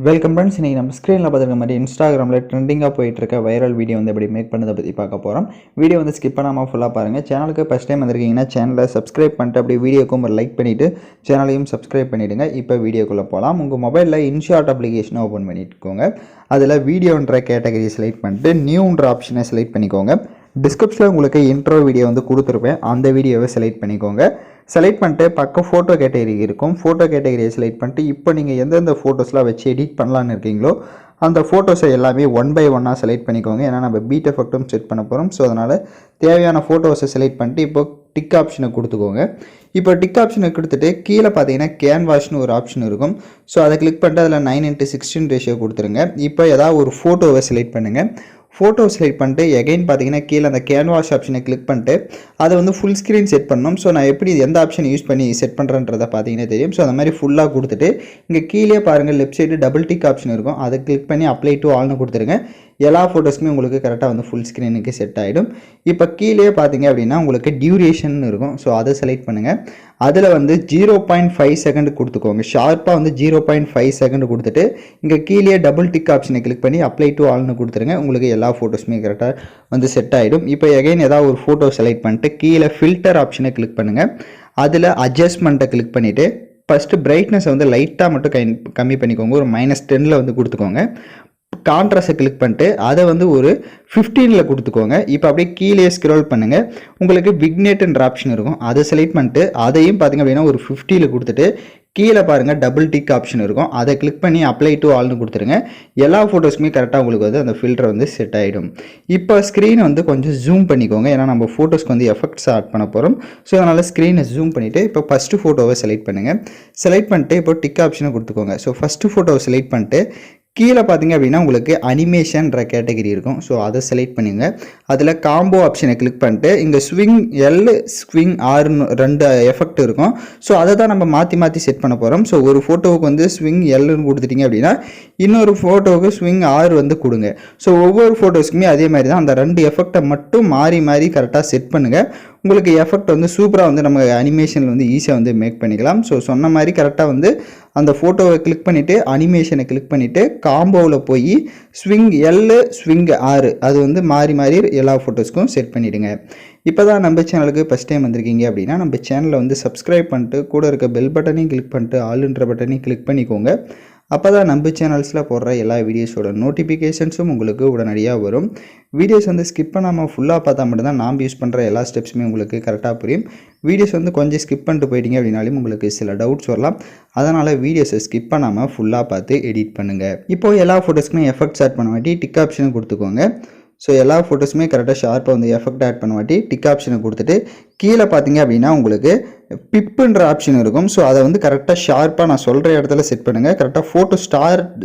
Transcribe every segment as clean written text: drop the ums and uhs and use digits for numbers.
Welcome friends. இன்றைக்கி நம்ம ஸ்க்ரீனில் பார்த்துருக்க மாதிரி இன்ஸ்டாகிராமில் ட்ரெண்டிங்காக போயிட்டுருக்க வைரல் வீடியோ வந்து எப்படி மேக் பண்ணதை பற்றி பார்க்க போகிறோம். வீடியோ வந்து ஸ்கிப் பண்ணாமல் ஃபுல்லாக பாருங்கள். சேனலுக்கு ஃபஸ்ட் டைம் வந்திருக்கீங்கன்னா சேனலை சப்ஸ்கிரைப் பண்ணிட்டு அப்படி வீடியோக்கும் ஒரு லைக் பண்ணிவிட்டு சேனலையும் சப்ஸ்கிரைப் பண்ணிவிடுங்க. இப்போ வீடியோக்குள்ளே போகலாம். உங்கள் மொபைலில் இன்ஷாட் அப்ளிகேஷனை ஓப்பன் பண்ணிட்டுக்கோங்க. அதில் வீடியோன்ற கேட்டகரியை செலக்ட் பண்ணிட்டு நியூன்ற ஆப்ஷனை செலக்ட் பண்ணிக்கோங்க. டிஸ்கிரிப்ஷனில் உங்களுக்கு இன்ட்ரோ வீடியோ வந்து கொடுத்துருப்பேன், அந்த வீடியோவை செலக்ட் பண்ணிக்கோங்க. செலக்ட் பண்ணிட்டு பக்கம் ஃபோட்டோ கேட்டகரி இருக்கும். ஃபோட்டோ கேட்டகரியை செலக்ட் பண்ணிட்டு இப்போ நீங்கள் எந்தெந்த ஃபோட்டோஸ்லாம் வச்சு எடிட் பண்ணலான்னு இருக்கீங்களோ அந்த ஃபோட்டோஸை எல்லாமே ஒன் பை ஒன்னாக செலக்ட் பண்ணிக்கோங்க. ஏன்னா நம்ம பீட் எஃபெக்ட்டும் செட் பண்ண போகிறோம். ஸோ அதனால் தேவையான ஃபோட்டோஸை செலக்ட் பண்ணிட்டு இப்போ டிக் ஆப்ஷனை கொடுத்துக்கோங்க. இப்போ டிக் ஆப்ஷனை கொடுத்துட்டு கீழே பார்த்தீங்கன்னா கேன்வாஷ்னு ஒரு ஆப்ஷன் இருக்கும். ஸோ அதை கிளிக் பண்ணிட்டு அதில் 9:16 ரேஷியோ கொடுத்துருங்க. இப்போ ஏதாவது ஒரு ஃபோட்டோவை செலக்ட் பண்ணுங்கள். ஃபோட்டோ செலக்ட் பண்ணிட்டு எகைன் பார்த்தீங்கன்னா கீழே அந்த கேன்வாஷ் ஆப்ஷனை கிளிக் பண்ணிட்டு அதை வந்து ஃபுல் ஸ்க்ரீன் செட் பண்ணணும். ஸோ நான் எப்படி எந்த ஆப்ஷன் யூஸ் பண்ணி செட் பண்ணுறேன்றதை பார்த்தீங்கன்னா தெரியும். ஸோ அந்த மாதிரி ஃபுல்லாக கொடுத்துட்டு இங்கே கீழே பாருங்கள் left side double tick option இருக்கும். அதை கிளிக் பண்ணி அப்ளை டு ஆல்னு கொடுத்துருங்க. எல்லா ஃபோட்டோஸுமே உங்களுக்கு கரெக்டாக வந்து ஃபுல் ஸ்க்ரீனுக்கு செட் ஆகிடும். இப்போ கீழே பார்த்தீங்க அப்படின்னா உங்களுக்கு டியூரேஷன் இருக்கும். ஸோ அதை செலக்ட் பண்ணுங்கள். அதில் வந்து 0.5 செகண்ட் கொடுத்துக்கோங்க. ஷார்ப்பாக வந்து 0.5 செகண்ட் கொடுத்துட்டு இங்கே கீழே டபுள் டிக் ஆப்ஷனை கிளிக் பண்ணி அப்ளை டு ஆல்னு கொடுத்துருங்க. உங்களுக்கு எல்லா ஃபோட்டோஸுமே கரெக்டாக வந்து செட் ஆகிடும். இப்போ எகைன் ஏதாவது ஒரு ஃபோட்டோ செலக்ட் பண்ணிட்டு கீழே ஃபில்டர் ஆப்ஷனை கிளிக் பண்ணுங்கள். அதில் அட்ஜஸ்ட்மெண்ட்டை கிளிக் பண்ணிவிட்டு ஃபஸ்ட்டு பிரைட்னஸை வந்து லைட்டாக மட்டும் கம்மி பண்ணிக்கோங்க. ஒரு -10 வந்து கொடுத்துக்கோங்க. கான்ட்ராஸ்ட்டை கிளிக் பண்ணிட்டு அதை வந்து ஒரு 15 கொடுத்துக்கோங்க. இப்போ அப்படியே கீழே ஸ்க்ரோல் பண்ணுங்கள். உங்களுக்கு விக்னேட்ன்ற ஆப்ஷன் இருக்கும். அதை செலக்ட் பண்ணிட்டு அதையும் பார்த்திங்க அப்படின்னா ஒரு 50 கொடுத்துட்டு கீழே பாருங்கள் டபுள் டிக் ஆப்ஷன் இருக்கும். அதை கிளிக் பண்ணி அப்ளை டு ஆல்னு கொடுத்துருங்க. எல்லா ஃபோட்டோஸுமே கரெக்டாக உங்களுக்கு வந்து அந்த ஃபில்டர் வந்து செட் ஆகிடும். இப்போ ஸ்க்ரீனை வந்து கொஞ்சம் ஜூம் பண்ணிக்கோங்க. ஏன்னா நம்ம ஃபோட்டோஸ்க்கு வந்து எஃபெக்ட்ஸ் ஆட் பண்ண போகிறோம். ஸோ அதனால் ஸ்க்ரீனை ஜூம் பண்ணிவிட்டு இப்போ ஃபஸ்ட்டு ஃபோட்டோவை செலக்ட் பண்ணுங்கள். செலக்ட் பண்ணிட்டு இப்போ டிக் ஆப்ஷனை கொடுத்துக்கோங்க. ஸோ ஃபஸ்ட்டு ஃபோட்டோவை செலக்ட் பண்ணிட்டு கீழே பார்த்தீங்க அப்படின்னா உங்களுக்கு அனிமேஷன்ற கேட்டகரி இருக்கும். ஸோ அதை செலக்ட் பண்ணுங்க. அதில் காம்போ ஆப்ஷனை கிளிக் பண்ணிட்டு இங்கே ஸ்விங் எல் ஸ்விங் ஆர்னு 2 எஃபெக்ட் இருக்கும். ஸோ அதை தான் நம்ம மாற்றி செட் பண்ண போகிறோம். ஸோ ஒரு ஃபோட்டோவுக்கு வந்து ஸ்விங் எல்லுன்னு கொடுத்துட்டிங்க அப்படின்னா இன்னொரு ஃபோட்டோவுக்கு ஸ்விங் ஆர் வந்து கொடுங்க. ஸோ ஒவ்வொரு ஃபோட்டோஸ்க்குமே அதே மாதிரி தான் அந்த 2 எஃபெக்டை மட்டும் மாறி கரெக்டாக செட் பண்ணுங்கள். உங்களுக்கு எஃபெக்ட் வந்து சூப்பராக வந்து நம்ம அனிமேஷனில் வந்து ஈஸியாக வந்து மேக் பண்ணிக்கலாம். ஸோ சொன்ன மாதிரி கரெக்டாக வந்து அந்த ஃபோட்டோவை கிளிக் பண்ணிவிட்டு அனிமேஷனை கிளிக் பண்ணிவிட்டு காம்போவில் போய் ஸ்விங் எல் ஸ்விங் ஆர் அது வந்து மாறி எல்லா ஃபோட்டோஸ்க்கும் செட் பண்ணிவிடுங்க. இப்போ தான் நம்ம சேனலுக்கு ஃபஸ்ட் டைம் வந்திருக்கீங்க அப்படின்னா நம்ம சேனலை வந்து சப்ஸ்கிரைப் பண்ணிட்டு கூட இருக்க பெல் பட்டனையும் கிளிக் பண்ணிட்டு ஆல்ன்ற பட்டனையும் கிளிக் பண்ணிக்கோங்க. அப்போ தான் நம்ம சேனல்ஸில் போடுற எல்லா வீடியோஸோட நோட்டிஃபிகேஷன்ஸும் உங்களுக்கு உடனடியாக வரும். வீடியோஸ் வந்து ஸ்கிப் பண்ணாமல் ஃபுல்லாக பார்த்தா மட்டும்தான் நாம் யூஸ் பண்ணுற எல்லா ஸ்டெப்ஸுமே உங்களுக்கு கரெக்டாக புரியும். வீடியோஸ் வந்து கொஞ்சம் ஸ்கிப் பண்ணிட்டு போயிட்டீங்க அப்படின்னாலும் உங்களுக்கு சில டவுட்ஸ் வரலாம். அதனால் வீடியோஸை ஸ்கிப் பண்ணாமல் ஃபுல்லாக பார்த்து எடிட் பண்ணுங்கள். இப்போது எல்லா ஃபோட்டோஸ்க்குமே எஃபெக்ட்ஸ் ஆட் பண்ண வாட்டி டிக் ஆப்ஷனை கொடுத்துக்கோங்க. ஸோ எல்லா ஃபோட்டோஸுமே கரெக்டாக ஷார்ப்பாக வந்து எஃபெக்ட் ஆட் பண்ண வாட்டி டிக் ஆப்ஷனை கொடுத்துட்டு கீழே பார்த்தீங்க அப்படின்னா உங்களுக்கு பிப்புன்ற ஆப்ஷன் இருக்கும். ஸோ அதை வந்து கரெக்டாக ஷார்ப்பாக நான் சொல்கிற இடத்துல செட் பண்ணுங்கள். கரெக்டாக ஃபோட்டோ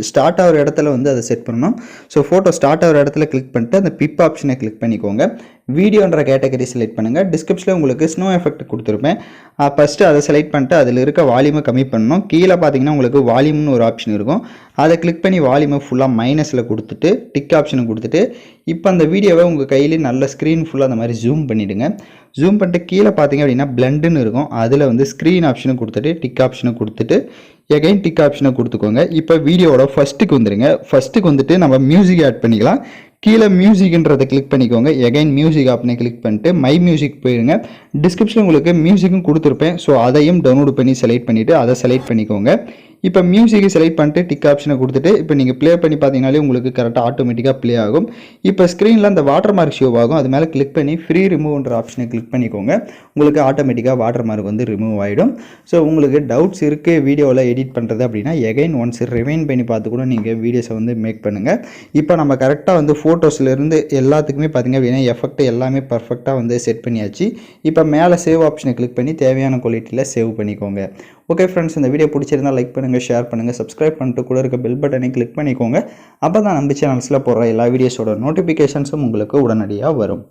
ஸ்டார்ட் ஆகிற இடத்துல வந்து அதை செட் பண்ணணும். ஸோ ஃபோட்டோ ஸ்டார்ட் ஆகிற இடத்துல கிளிக் பண்ணிட்டு அந்த பிப் ஆப்ஷனை கிளிக் பண்ணிக்கோங்க. வீடியோன்ற கேட்டகரி செலக்ட் பண்ணுங்கள். டிஸ்கிரிப்ஷனில் உங்களுக்கு ஸ்னோ எஃபெக்ட் கொடுத்துருப்பேன். ஃபஸ்ட்டு அதை செலக்ட் பண்ணிட்டு அதில் இருக்க வால்யூமை கம்மி பண்ணணும். கீழே பார்த்தீங்கன்னா உங்களுக்கு வால்யூம்னு ஒரு ஆப்ஷன் இருக்கும். அதை கிளிக் பண்ணி வால்யூமை ஃபுல்லாக மைனஸில் கொடுத்துட்டு டிக் ஆப்ஷனை கொடுத்துட்டு இப்போ அந்த வீடியோவை உங்கள் கையிலே நல்ல ஸ்க்ரீன் ஃபுல்லாக அந்த மாதிரி ஜூம் பண்ணிவிடுங்க. ஜூம் பண்ணிட்டு கீழே பார்த்தீங்க அப்படின்னா பிளண்டுன்னு இருக்கும். அதில் வந்து ஸ்க்ரீன் ஆப்ஷனை கொடுத்துட்டு டிக் ஆப்ஷனை கொடுத்துட்டு எகைன் டிக் ஆப்ஷனை கொடுத்துக்கோங்க. இப்போ வீடியோவோட ஃபஸ்ட்டுக்கு வந்துடுங்க. ஃபஸ்ட்டுக்கு வந்துட்டு நம்ம மியூசிக் ஆட் பண்ணிக்கலாம். கீழே மியூசிக்ன்றதை கிளிக் பண்ணிக்கோங்க. எகைன் மியூசிக் ஆப்ஷனை கிளிக் பண்ணிட்டு மை மியூசிக் போயிடுங்க. டிஸ்கிரிப்ஷன் உங்களுக்கு மியூசிக்கும் கொடுத்துருப்பேன். ஸோ அதையும் டவுன்லோட் பண்ணி செலக்ட் பண்ணிவிட்டு அதை செலக்ட் பண்ணிக்கோங்க. இப்போ மியூசிக்கை செலக்ட் பண்ணிட்டு டிக் ஆப்ஷனை கொடுத்துட்டு இப்போ நீங்கள் ப்ளே பண்ணி பார்த்தீங்கனாலே உங்களுக்கு கரெக்டாக ஆட்டோமேட்டிக்காக ப்ளே ஆகும். இப்போ ஸ்க்ரீனில் அந்த வாட்டர் மார்க் ஷோ ஆகும். அது மேலே கிளிக் பண்ணி ஃப்ரீ ரிமூவ்ன்ற ஆப்ஷனை கிளிக் பண்ணிக்கோங்க. உங்களுக்கு ஆட்டோமேட்டிக்காக வாட்டர் மார்க் வந்து ரிமூவ் ஆகிடும். ஸோ உங்களுக்கு டவுட்ஸ் இருக்குது வீடியோவில் எடிட் பண்ணுறது அப்படின்னா எகைன் ஒன்ஸ் ரிவைன் பண்ணி பார்த்து கூட நீங்கள் வீடியோஸை வந்து மேக் பண்ணுங்கள். இப்போ நம்ம கரெக்டாக வந்து ஃபோட்டோஸ்லேருந்து எல்லாத்துக்குமே பார்த்திங்க அப்படின்னா எஃபெக்ட் எல்லாமே பர்ஃபெக்டாக வந்து செட் பண்ணியாச்சு. இப்போ மேலே சேவ் ஆப்ஷனை கிளிக் பண்ணி தேவையான குவாலிட்டியில் சேவ் பண்ணிக்கோங்க. ஓகே ஃப்ரெண்ட்ஸ், இந்த வீடியோ பிடிச்சிருந்தால் லைக் பண்ணுங்கள், ஷேர் பண்ணுங்கள், சப்ஸ்கிரைப் பண்ணிட்டு கூட இருக்க பெல் பட்டனை கிளிக் பண்ணிக்கோங்க. அப்போ தான் நம்ம சேனல்ஸில் போடுற எல்லா வீடியோஸோட நோட்டிஃபிகேஷன்ஸும் உங்களுக்கு உடனடியாக வரும்.